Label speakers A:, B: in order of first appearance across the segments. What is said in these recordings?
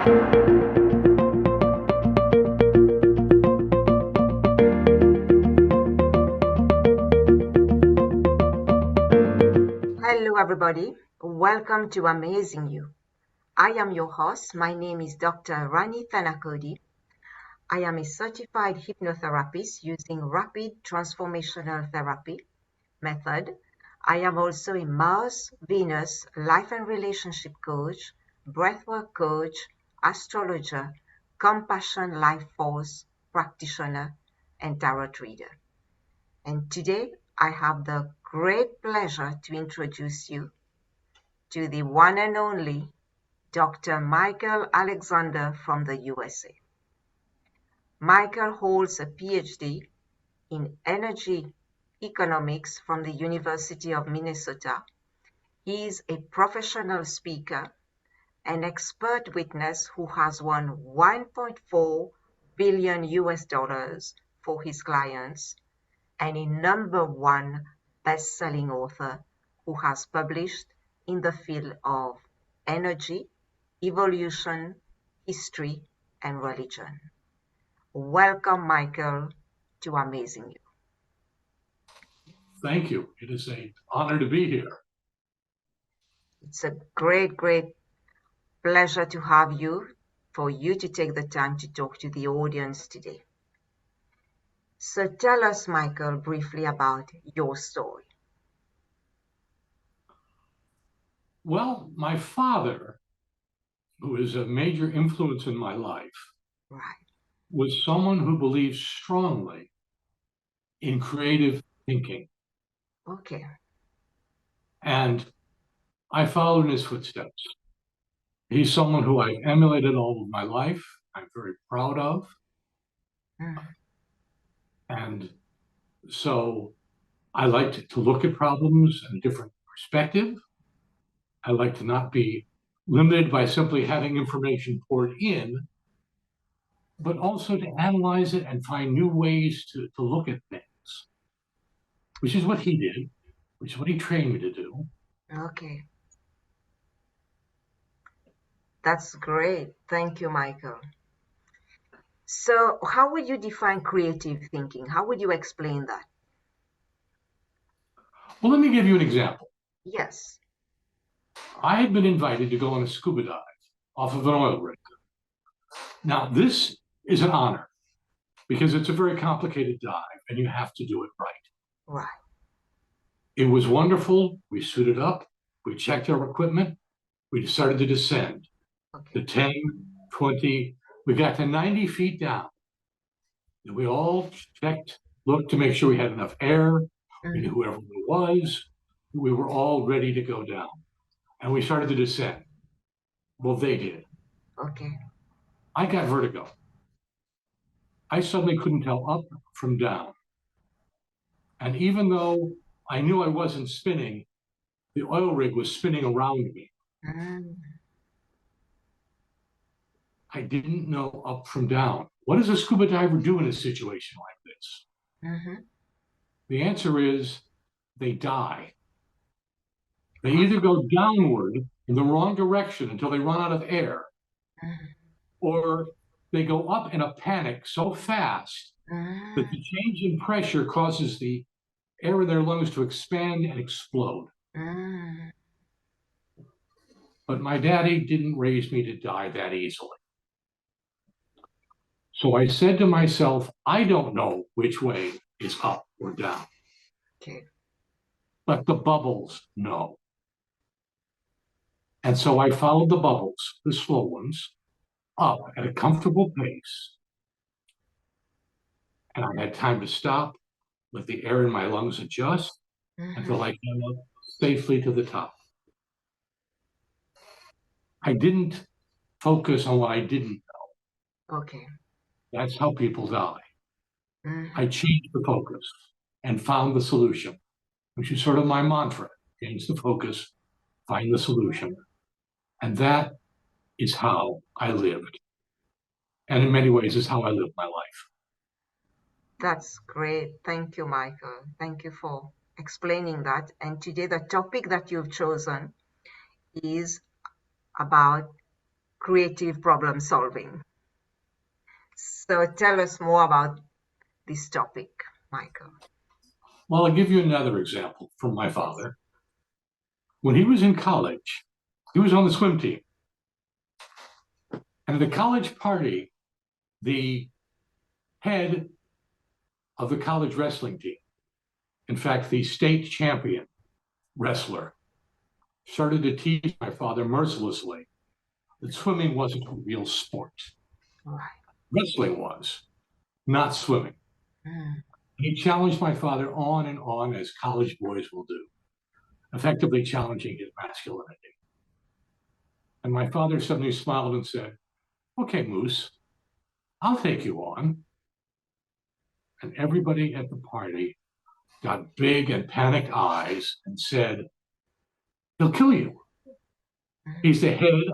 A: Hello, everybody. Welcome to Amazing You. I am your host. My name is Dr. Rani Thanacoody. I am a certified hypnotherapist using rapid transformational therapy method. I am also a Mars, Venus, life and relationship coach, breathwork coach, astrologer, compassion life force practitioner, and tarot reader. And today I have the great pleasure to introduce you to the one and only Dr. Michael Alexander from the USA. Michael holds a PhD in energy economics from the University of Minnesota. He is a professional speaker, an expert witness who has won 1.4 billion US dollars for his clients, and a #1 best-selling author who has published in the field of energy, evolution, history, and religion. Welcome, Michael, to Amazing You.
B: Thank you. It is an honor to be here.
A: It's a great, great pleasure to have you, for you to take the time to talk to the audience today. So tell us, Michael, briefly about your story.
B: Well, my father, who is a major influence in my life,
A: Right.
B: was someone who believed strongly in creative thinking.
A: Okay.
B: And I followed in his footsteps. He's someone who I've emulated all of my life. I'm very proud of. And so I like to look at problems in a different perspective. I like to not be limited by simply having information poured in, but also to analyze it and find new ways to look at things, which is what he did, which is what he trained me to do.
A: Okay. That's great. Thank you, Michael. So how would you define creative thinking? How would you explain that?
B: Well, let me give you an example.
A: Yes.
B: I had been invited to go on a scuba dive off of an oil rig. Now, this is an honor because it's a very complicated dive and you have to do it right.
A: Right.
B: It was wonderful. We suited up, we checked our equipment, we started to descend.
A: Okay.
B: The 10, 20, we got to 90 feet down. And we all checked, looked to make sure we had enough air. We knew who everyone was. We were all ready to go down. And we started to descend. Well, they did.
A: Okay.
B: I got vertigo. I suddenly couldn't tell up from down. And even though I knew I wasn't spinning, the oil rig was spinning around me. I didn't know up from down. What does a scuba diver do in a situation like this? The answer is they die. They either go downward in the wrong direction until they run out of air, or they go up in a panic so fast that the change in pressure causes the air in their lungs to expand and explode. But my daddy didn't raise me to die that easily. So I said to myself, I don't know which way is up or down.
A: Okay.
B: But the bubbles know. And so I followed the bubbles, the slow ones, up at a comfortable pace. And I had time to stop, let the air in my lungs adjust until I came up safely to the top. I didn't focus on what I didn't know.
A: Okay.
B: That's how people die. I changed the focus and found the solution, which is sort of my mantra: change the focus, find the solution. And that is how I lived. And in many ways is how I live my life.
A: That's great. Thank you, Michael. Thank you for explaining that. And today the topic that you've chosen is about creative problem solving. So tell us more about this topic, Michael.
B: Well, I'll give you another example from my father. When he was in college, he was on the swim team. And at the college party, the head of the college wrestling team, in fact, the state champion wrestler, started to tease my father mercilessly that swimming wasn't a real sport.
A: Right.
B: Wrestling was, not swimming. He challenged my father on and on, as college boys will do, effectively challenging his masculinity. And my father suddenly smiled and said, "Okay, Moose, I'll take you on." And everybody at the party got big and panicked eyes and said, "He'll kill you. He's the head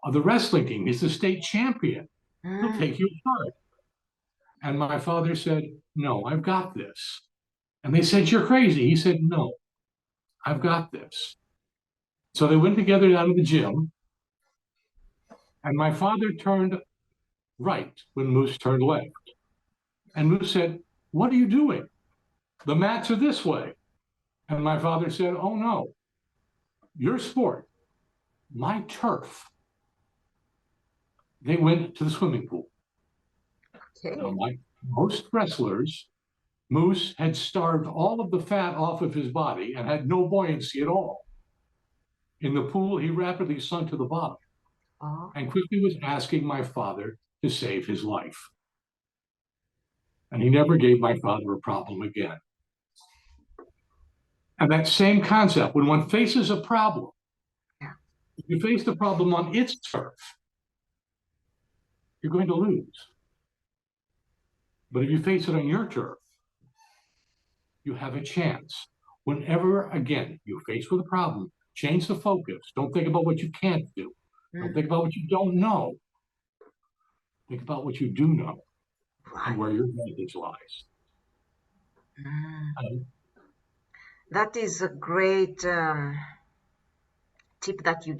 B: of the wrestling team. He's the state champion. He'll take you apart." And my father said, "No, I've got this." And they said, "You're crazy." He said, "No, I've got this." So they went together down to the gym, and my father turned right when Moose turned left. And Moose said, "What are you doing? The mats are this way." And my father said, "Oh no, your sport, my turf." They went to the swimming pool.
A: Okay.
B: Now, like most wrestlers, Moose had starved all of the fat off of his body and had no buoyancy at all. In the pool, he rapidly sunk to the bottom and quickly was asking my father to save his life. And he never gave my father a problem again. And that same concept, when one faces a problem, if you face the problem on its turf, you're going to lose. But if you face it on your turf, you have a chance. Whenever, again, you're faced with a problem, change the focus. Don't think about what you can't do. Don't think about what you don't know. Think about what you do know and where your advantage lies.
A: That is a great tip that you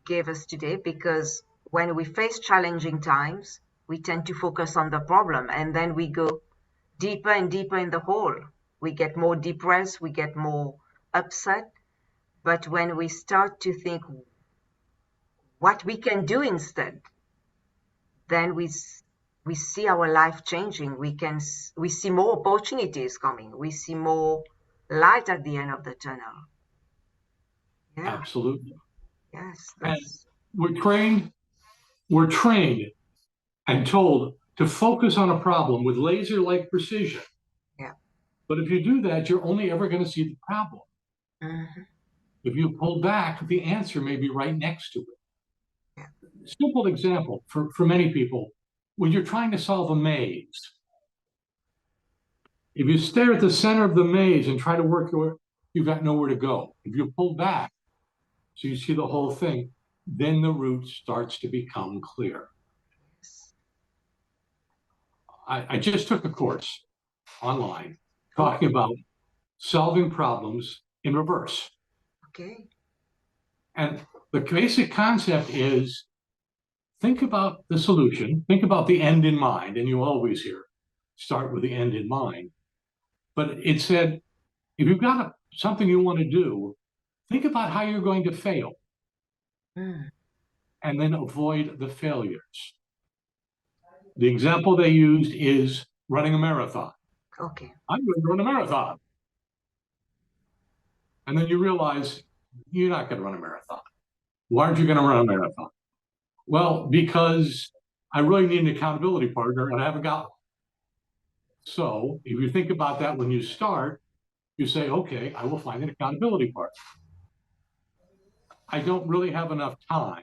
A: gave us today, because when we face challenging times, we tend to focus on the problem, and then we go deeper and deeper in the hole. We get more depressed, we get more upset. But when we start to think what we can do instead, then we see our life changing. We see more opportunities coming. We see more light at the end of the tunnel.
B: Yeah. Absolutely.
A: Yes.
B: And we're trained and told to focus on a problem with laser-like precision.
A: Yeah.
B: But if you do that, you're only ever going to see the problem. If you pull back, the answer may be right next to it. Yeah. Simple example for many people, when you're trying to solve a maze, if you stare at the center of the maze and try to work you've got nowhere to go. If you pull back so you see the whole thing, then the route starts to become clear. I just took a course online talking about solving problems in reverse.
A: Okay.
B: And the basic concept is, think about the solution, think about the end in mind, and you always hear, start with the end in mind. But it said, if you've got something you want to do, think about how you're going to fail. And then avoid the failures. The example they used is running a marathon.
A: Okay.
B: I'm going to run a marathon. And then you realize you're not going to run a marathon. Why aren't you going to run a marathon? Well, because I really need an accountability partner and I haven't got one. So if you think about that when you start, you say, okay, I will find an accountability partner. I don't really have enough time.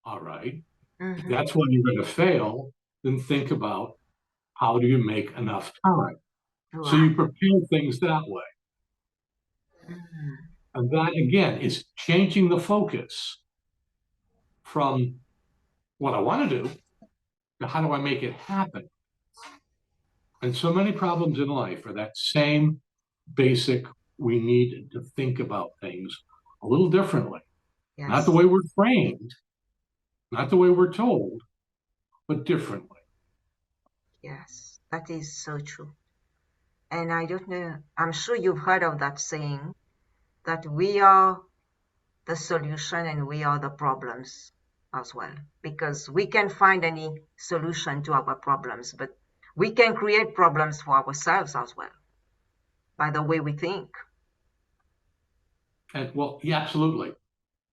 B: All right. If that's when you're going to fail, then think about, how do you make enough time? Right. So you prepare things that way. And that, again, is changing the focus from what I want to do to how do I make it happen? And so many problems in life are that same basic, we need to think about things a little differently. Yes. Not the way we're trained, Not the way we're told, but differently.
A: Yes, that is so true. And I don't know, I'm sure you've heard of that saying that we are the solution and we are the problems as well. Because we can find any solution to our problems, but we can create problems for ourselves as well by the way we think.
B: And well, yeah, absolutely.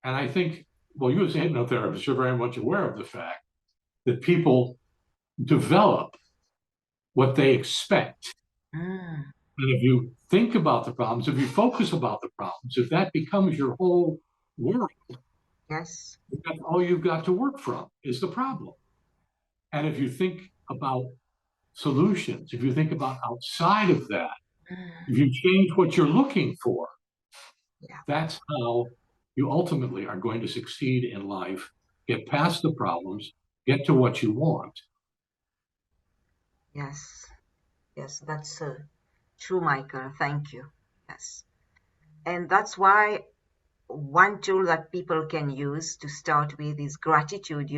B: And I think, well, you as a hypnotherapist are very much aware of the fact that people develop what they expect.
A: Mm,
B: And if you think about the problems, if you focus about the problems, if that becomes your whole world,
A: yes.
B: that's all you've got to work from is the problem. And if you think about solutions, if you think about outside of that,
A: Mm,
B: if you change what you're looking for,
A: yeah.
B: that's how you ultimately are going to succeed in life, get past the problems, get to what you want.
A: Yes. Yes, that's true, Michael. Thank you. Yes. And that's why one tool that people can use to start with is gratitude,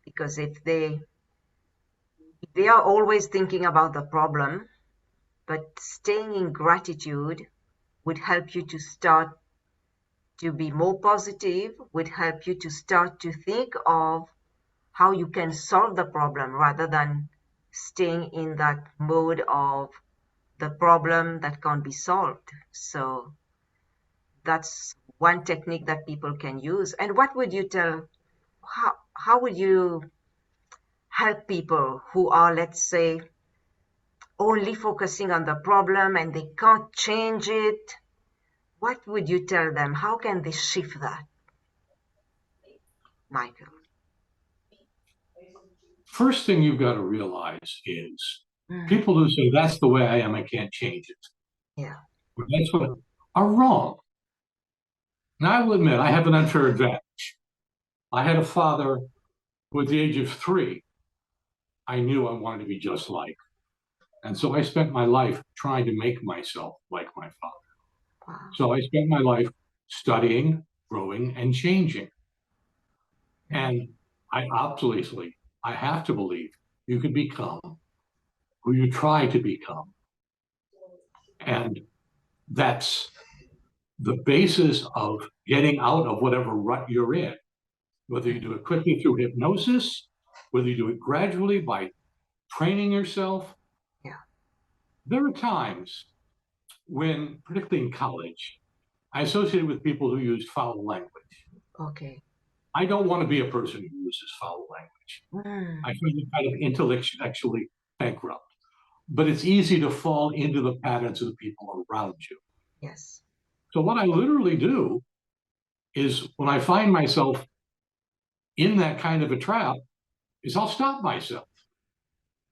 A: because if they are always thinking about the problem, but staying in gratitude would help you to start to be more positive, would help you to start to think of how you can solve the problem rather than staying in that mode of the problem that can't be solved. So that's one technique that people can use. And what would you tell, how would you help people who are, let's say, only focusing on the problem and they can't change it? What would you tell them? How can they shift that, Michael?
B: First thing you've got to realize is
A: Mm,
B: people who say, that's the way I am, I can't change it.
A: yeah.
B: That's what are wrong. Now, I will admit, I have an unfair advantage. I had a father who, at the age of 3, I knew I wanted to be just like. And so I spent my life trying to make myself like my father.
A: Wow.
B: So I spent my life studying, growing, and changing.
A: Mm,
B: And I have to believe you can become who you try to become. And that's the basis of getting out of whatever rut you're in, whether you do it quickly through hypnosis, whether you do it gradually by training yourself.
A: yeah.
B: There are times when, particularly in college, I associated with people who used foul language.
A: Okay.
B: I don't want to be a person who uses foul language.
A: Mm,
B: I find it kind of intellectually bankrupt. But it's easy to fall into the patterns of the people around you.
A: yes.
B: So what I literally do is when I find myself in that kind of a trap, is I'll stop myself.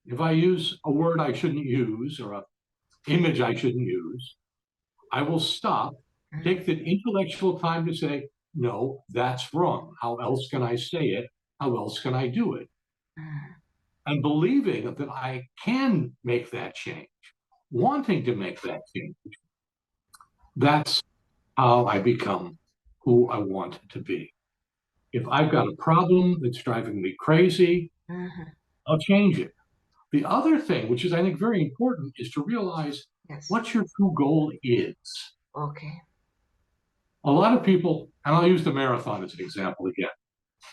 B: If I use a word I shouldn't use or an image I shouldn't use, I will stop,
A: Mm,
B: take the intellectual time to say, no, that's wrong. How else can I say it? How else can I do it?
A: mm,
B: And believing that I can make that change, wanting to make that change, that's how I become who I want to be. If I've got a problem that's driving me crazy,
A: mhm,
B: I'll change it. The other thing, which is I think very important, is to realize
A: yes.
B: what your true goal is.
A: Okay.
B: A lot of people, and I'll use the marathon as an example again.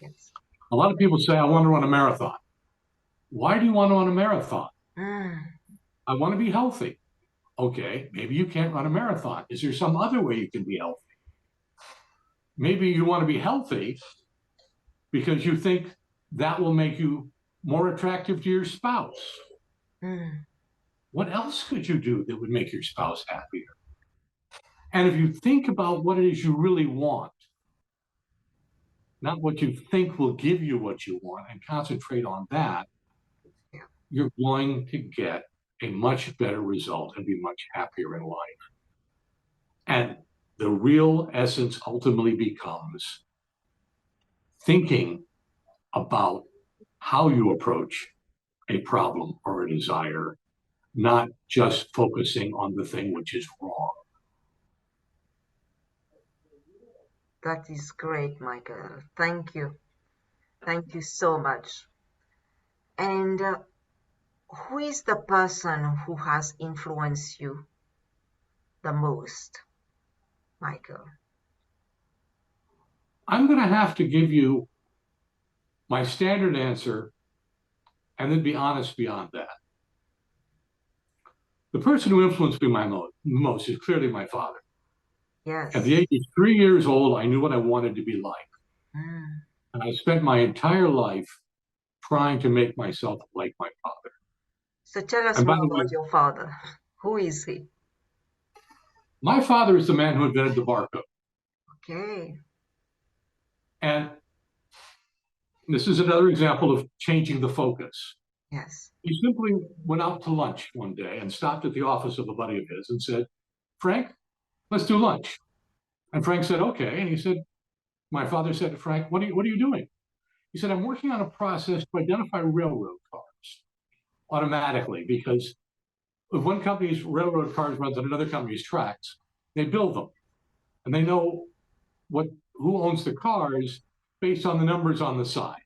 A: Yes.
B: A lot of people say, I want to run a marathon. Why do you want to run a marathon?
A: Mm,
B: I want to be healthy. Okay, maybe you can't run a marathon. Is there some other way you can be healthy? Maybe you want to be healthy because you think that will make you more attractive to your spouse.
A: mm,
B: What else could you do that would make your spouse happier? And if you think about what it is you really want, not what you think will give you what you want, and concentrate on that,
A: yeah.
B: you're going to get a much better result and be much happier in life. And the real essence ultimately becomes thinking about how you approach a problem or a desire, not just focusing on the thing which is wrong.
A: That is great, Michael. Thank you. Thank you so much. And who is the person who has influenced you the most, Michael?
B: I'm going to have to give you my standard answer and then be honest beyond that. The person who influenced me most is clearly my father. At
A: Yes.
B: the age of 3 years old, I knew what I wanted to be like.
A: Mm.
B: And I spent my entire life trying to make myself like my father.
A: So tell us
B: And by
A: more
B: the way,
A: about your father. Who is he?
B: my father is the man who invented the barcode.
A: Okay.
B: And this is another example of changing the focus.
A: Yes.
B: He simply went out to lunch one day and stopped at the office of a buddy of his and said, Frank, let's do lunch. And Frank said, okay. And he said, my father said to Frank, what are you doing? He said, I'm working on a process to identify railroad cars automatically, because if one company's railroad cars runs on another company's tracks, they build them and they know who owns the cars based on the numbers on the side.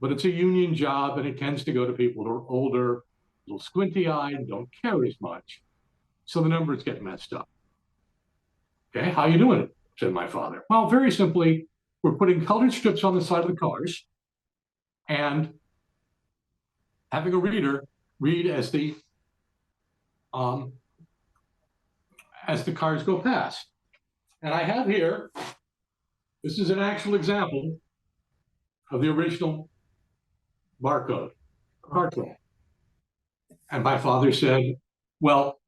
B: But it's a union job and it tends to go to people who are older, a little squinty-eyed, don't care as much. So the numbers get messed up. Okay, how you doing it? Said my father. Well, very simply, we're putting colored strips on the side of the cars and having a reader read um, as the cars go past. And I have here, this is an actual example of the original barcode.
A: Okay.
B: And my father said, well,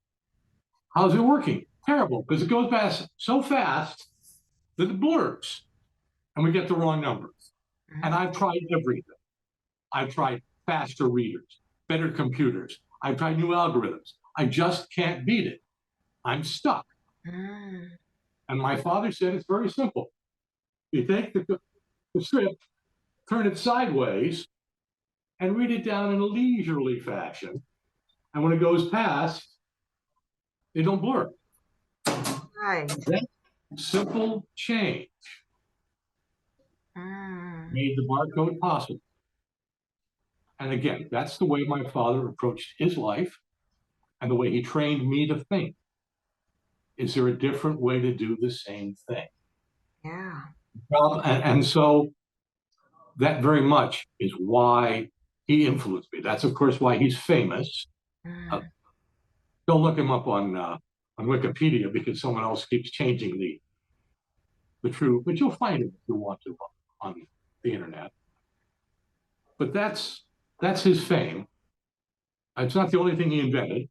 B: how's it working? Terrible, because it goes past so fast that it blurs and we get the wrong numbers. And I've tried everything. I've tried faster readers, better computers. I've tried new algorithms. I just can't beat it. I'm stuck.
A: Mm.
B: And my father said it's very simple. You take the strip, turn it sideways, and read it down in a leisurely fashion. And when it goes past, they don't blur.
A: Right.
B: That simple change made the barcode possible. And again, that's the way my father approached his life and the way he trained me to think. Is there a different way to do the same thing?
A: Yeah.
B: And so that very much is why he influenced me. That's, of course, why he's famous. Don't look him up on Wikipedia, because someone else keeps changing the truth, but you'll find it if you want to on the internet. But that's his fame. It's not the only thing he invented,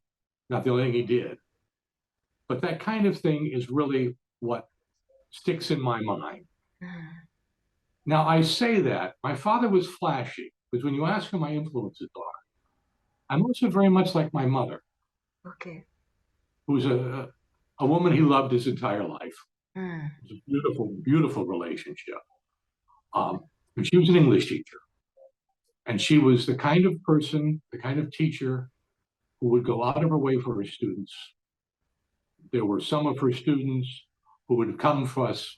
B: not the only thing he did, but that kind of thing is really what sticks in my mind. Now, I say that my father was flashy, because when you ask who my influences are, I'm also very much like my mother,
A: Okay.
B: who's a woman he loved his entire life. It was a beautiful, beautiful relationship. And she was an English teacher. And she was the kind of person, the kind of teacher who would go out of her way for her students. There were some of her students who would come for us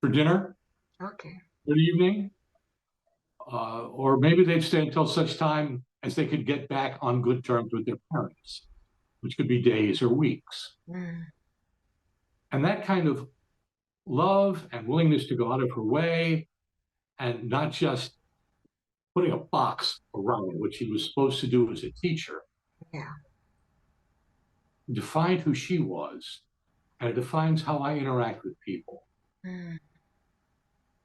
B: for dinner.
A: Okay.
B: Good evening. Or maybe they'd stay until such time as they could get back on good terms with their parents, which could be days or weeks. And that kind of love and willingness to go out of her way and not just putting a box around what she was supposed to do as a teacher,
A: Yeah.
B: defined who she was, and it defines how I interact with people.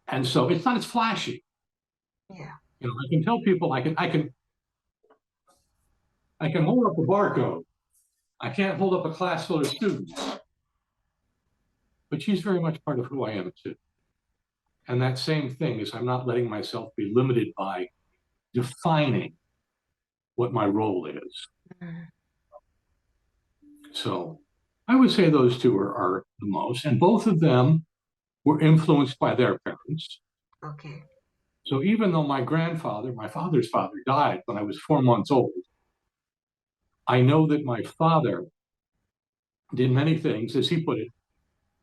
B: And so it's not as flashy.
A: Yeah.
B: You know, I can tell people I can hold up a barcode. I can't hold up a class full of students. But she's very much part of who I am too. And that same thing is, I'm not letting myself be limited by defining what my role is. So I would say those two are the most, and both of them were influenced by their parents.
A: Okay.
B: So even though my grandfather, my father's father, died when I was 4 months old, I know that my father did many things, as he put it.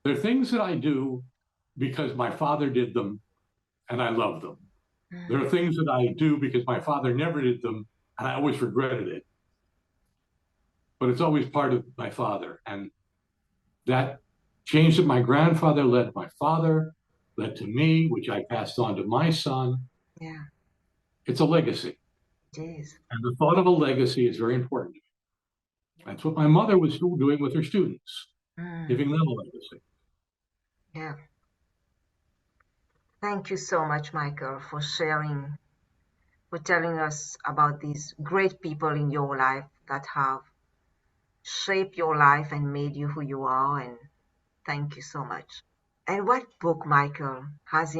B: They're things that I do because my father did them and I love them. There are things that I do because my father never did them, and I always regretted it. But it's always part of my father. And that change that my grandfather led my father, led to me, which I passed on to my son.
A: Yeah.
B: It's a legacy.
A: It is.
B: And the thought of a legacy is very important to me. That's what my mother was doing with her students, giving them a legacy.
A: Yeah. Thank you so much, Michael, for sharing, for telling us about these great people in your life that have shaped your life and made you who you are. And thank you so much. And what book, Michael, has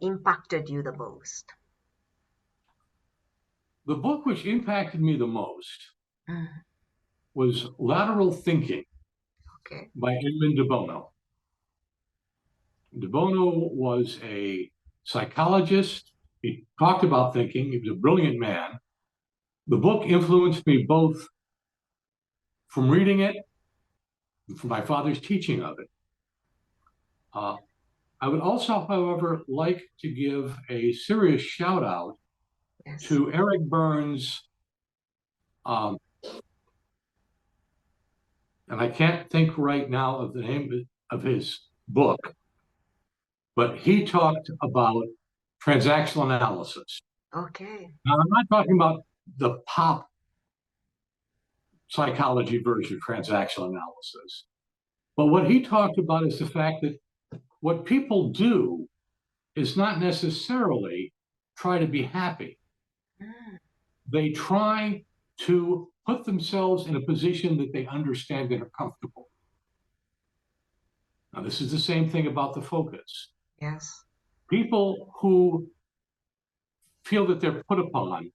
A: impacted you the most?
B: The book which impacted me the most was Lateral Thinking by Edmund de Bono. De Bono was a psychologist. He talked about thinking. He was a brilliant man. The book influenced me both from reading it and from my father's teaching of it. I would also, however, like to give a serious shout out to Eric Burns, and I can't think right now of the name of his book, but he talked about transactional analysis.
A: Okay.
B: Now, I'm not talking about the pop psychology version of transactional analysis, but what he talked about is the fact that what people do is not necessarily try to be happy. They try to put themselves in a position that they understand and are comfortable. Now, this is the same thing about the focus.
A: Yes.
B: People who feel that they're put upon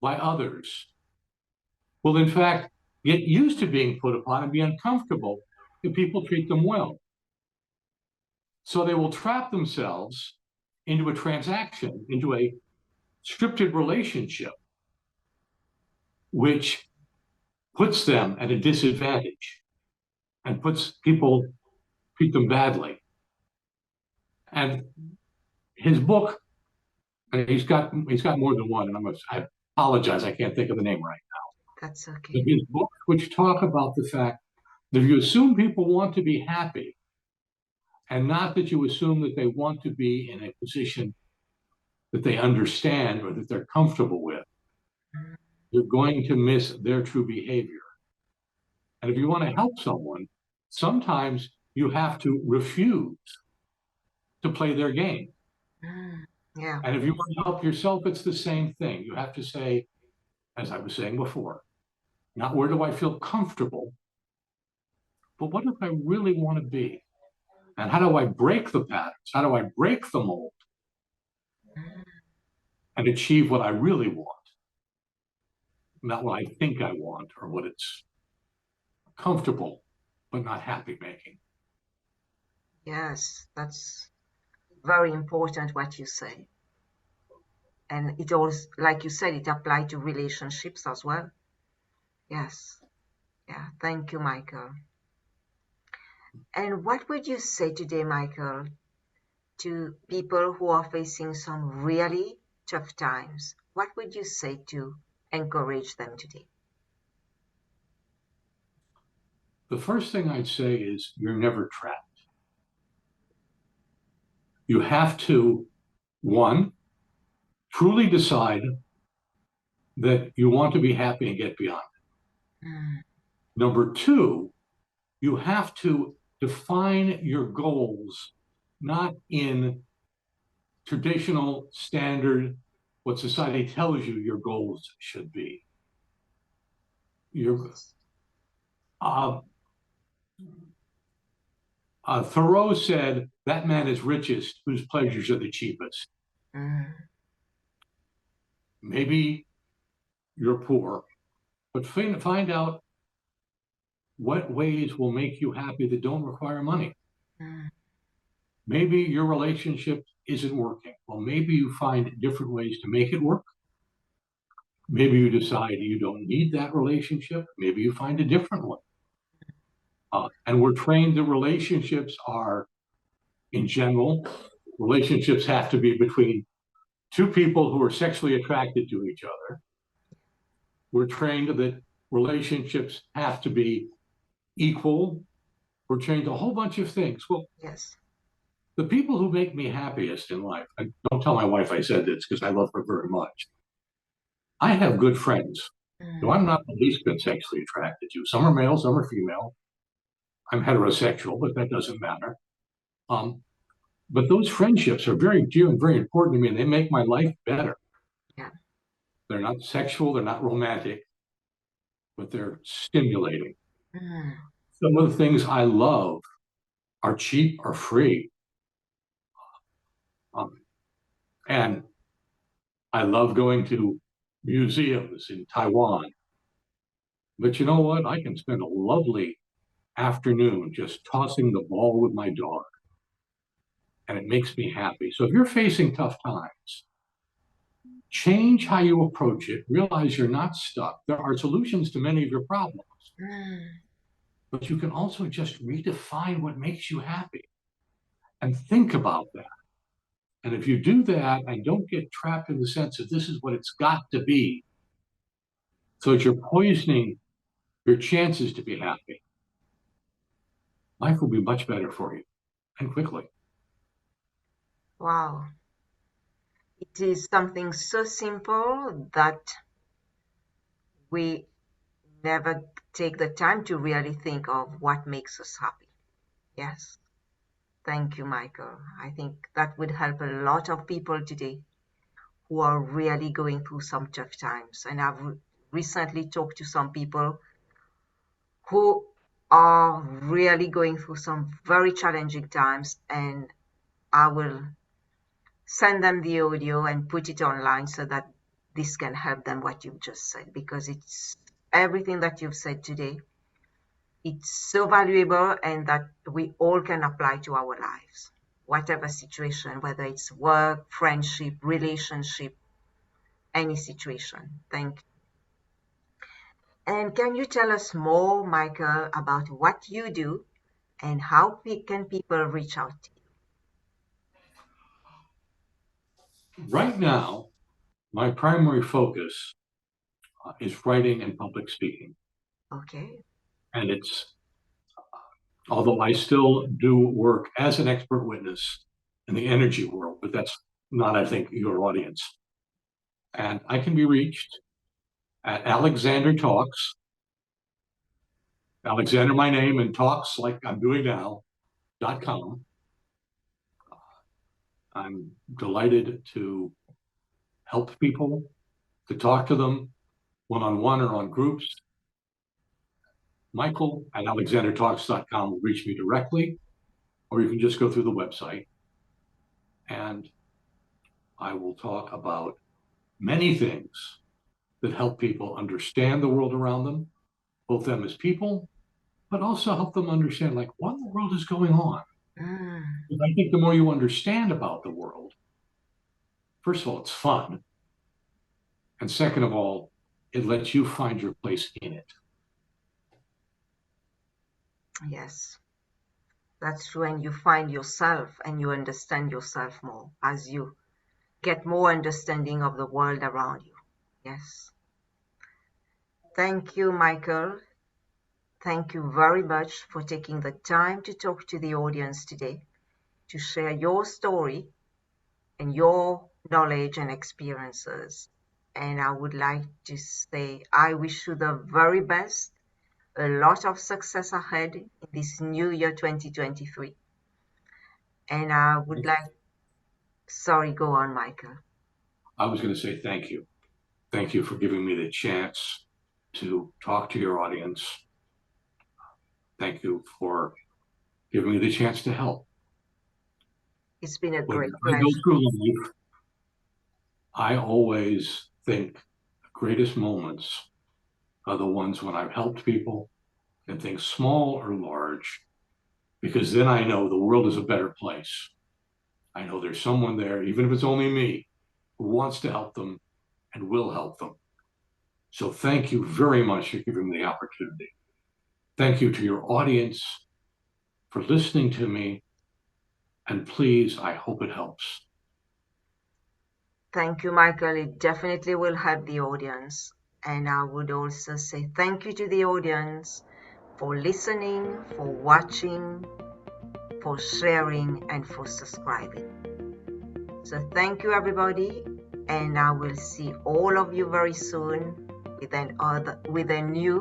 B: by others will, in fact, get used to being put upon and be uncomfortable if people treat them well. So they will trap themselves into a transaction, into a scripted relationship, which puts them at a disadvantage and treat them badly. And his book, and he's got more than one, and I apologize, I can't think of the name right now.
A: That's okay.
B: But his book, which talk about the fact that if you assume people want to be happy, and not that you assume that they want to be in a position that they understand or that they're comfortable with, you're going to miss their true behavior. And if you want to help someone, sometimes you have to refuse to play their game.
A: Yeah.
B: And if you want to help yourself, it's the same thing. You have to say, as I was saying before, not where do I feel comfortable, but what if I really want to be? And how do I break the patterns? How do I break the mold and achieve what I really want? Not what I think I want or what it's comfortable, but not happy making.
A: Yes, that's very important what you say. And it also, like you said, it applies to relationships as well. Yes. Yeah. Thank you, Michael. And what would you say today, Michael, to people who are facing some really tough times? What would you say to encourage them today?
B: The first thing I'd say is you're never trapped. You have to, one, truly decide that you want to be happy and get beyond it. Number two, you have to define your goals, not in traditional standard, what society tells you your goals should be. Thoreau said, that man is richest whose pleasures are the cheapest. Maybe you're poor, but find out what ways will make you happy that don't require money. Maybe your relationship isn't working. Well, maybe you find different ways to make it work. Maybe you decide you don't need that relationship. Maybe you find a different one. And we're trained that relationships are, in general, relationships have to be between two people who are sexually attracted to each other. We're trained that relationships have to be equal. We're trained a whole bunch of things. Well,
A: yes,
B: the people who make me happiest in life, I don't tell my wife I said this because I love her very much. I have good friends who I'm not the least bit sexually attracted to. Some are male, some are female. I'm heterosexual, but that doesn't matter. But those friendships are very dear and very important to me, and they make my life better.
A: yeah.
B: They're not sexual, they're not romantic, but they're stimulating. Some of the things I love are cheap or free. And I love going to museums in Taiwan. But you know what? I can spend a lovely afternoon just tossing the ball with my dog. And it makes me happy. So if you're facing tough times, change how you approach it. Realize you're not stuck. There are solutions to many of your problems. But you can also just redefine what makes you happy and think about that. And if you do that and don't get trapped in the sense of this is what it's got to be, so that you're poisoning your chances to be happy, life will be much better for you and quickly.
A: Wow. It is something so simple that we never take the time to really think of what makes us happy. Yes. Thank you, Michael. I think that would help a lot of people today who are really going through some tough times. And I've recently talked to some people who are really going through some very challenging times, and I will send them the audio and put it online so that this can help them what you've just said, because it's everything that you've said today. It's so valuable, and that we all can apply to our lives, whatever situation, whether it's work, friendship, relationship, any situation. Thank you. And can you tell us more, Michael, about what you do and how can people reach out to you?
B: Right now, my primary focus is writing and public speaking.
A: Okay.
B: And although I still do work as an expert witness in the energy world, but that's not, I think, your audience. And I can be reached at Alexander Talks, Alexander, my name, and talks like I'm doing now.com. I'm delighted to help people, to talk to them one-on-one or on groups. Michael at alexandertalks.com will reach me directly, or you can just go through the website. And I will talk about many things that help people understand the world around them, both them as people, but also help them understand like what in the world is going on. I think the more you understand about the world, first of all, it's fun. And second of all, it lets you find your place in it.
A: Yes, that's true. And you find yourself and you understand yourself more as you get more understanding of the world around you. Yes. Thank you, Michael. Thank you very much for taking the time to talk to the audience today, to share your story and your knowledge and experiences. And I would like to say, I wish you the very best, a lot of success ahead in this new year 2023. And I would like, sorry, go on, Michael.
B: I was going to say thank you. Thank you for giving me the chance to talk to your audience. Thank you for giving me the chance to help.
A: It's been a great
B: pleasure. I go through life, I always think the greatest moments are the ones when I've helped people in things small or large, because then I know the world is a better place. I know there's someone there, even if it's only me, who wants to help them and will help them. So thank you very much for giving me the opportunity. Thank you to your audience for listening to me. And please, I hope it helps.
A: Thank you, Michael. It definitely will help the audience. And I would also say thank you to the audience for listening, for watching, for sharing, and for subscribing. So thank you, everybody. And I will see all of you very soon with a new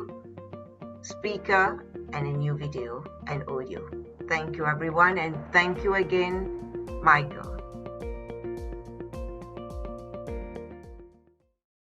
A: speaker and a new video and audio. Thank you, everyone. And thank you again, Michael.